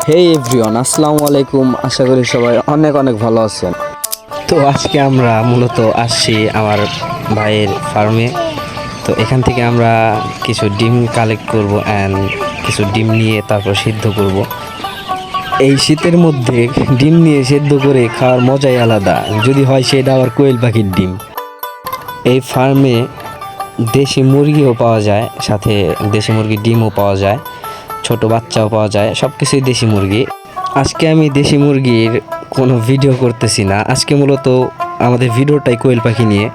হে everyone, আসসালামু আলাইকুম। আশা করি সবাই অনেক অনেক ভালো আছেন। তো আজকে আমরা মূলত আসছি আমার ভাইয়ের ফার্মে। তো এখান থেকে আমরা কিছু ডিম কালেক্ট করব অ্যান্ড কিছু ডিম নিয়ে তারপর সিদ্ধ করব। এই শীতের মধ্যে ডিম নিয়ে সিদ্ধ করে খাওয়ার মজাই আলাদা, যদি হয় সেটা আবার কোয়েল পাখির ডিম। এই ফার্মে দেশি মুরগিও পাওয়া যায়, সাথে দেশি মুরগির ডিমও পাওয়া যায়, ছোট বাচ্চাও পাওয়া যায়, সব কিছুই দেশি মুরগি। আজকে আমি দেশি মুরগির কোনো ভিডিও করতেছি না, আজকে মূলত আমাদের ভিডিওটাই কোয়েল পাখি নিয়ে।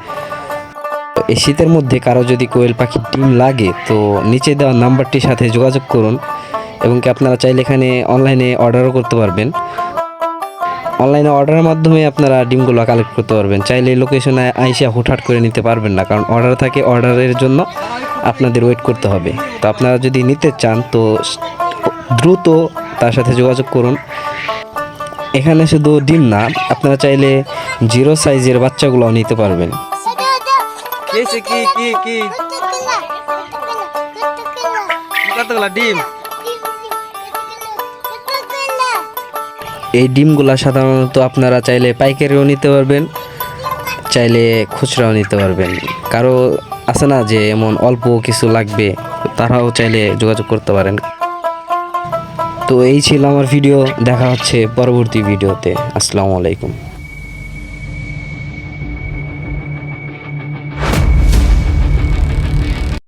এই শীতের মধ্যে কারো যদি কোয়েল পাখির ডিম লাগে তো নিচে দেওয়া নাম্বারটির সাথে যোগাযোগ করুন, এবং কি আপনারা চাইলে এখানে অনলাইনে অর্ডারও করতে পারবেন। অনলাইনে অর্ডারের মাধ্যমে আপনারা ডিমগুলো কালেক্ট করতে পারবেন। চাইলে লোকেশনে আইসা হুটহাট করে নিতে পারবেন না, কারণ অর্ডার থাকে, অর্ডারের জন্য আপনাদের ওয়েট করতে হবে। তো আপনারা যদি নিতে চান তো দ্রুত তার সাথে যোগাযোগ করুন। এখানে শুধু ডিম না, আপনারা চাইলে জিরো সাইজের বাচ্চাগুলোও নিতে পারবেন। ডিম এই ডিমগুলো সাধারণত আপনারা চাইলে পাইকারিও নিতে পারবেন, চাইলে খুচরাও নিতে পারবেন। কারো আছে না যে এমন অল্প কিছু লাগবে, তারাও চাইলে যোগাযোগ করতে পারেন। তো এই ছিল আমার ভিডিও, দেখা হচ্ছে পরবর্তী ভিডিওতে। আসসালামু আলাইকুম।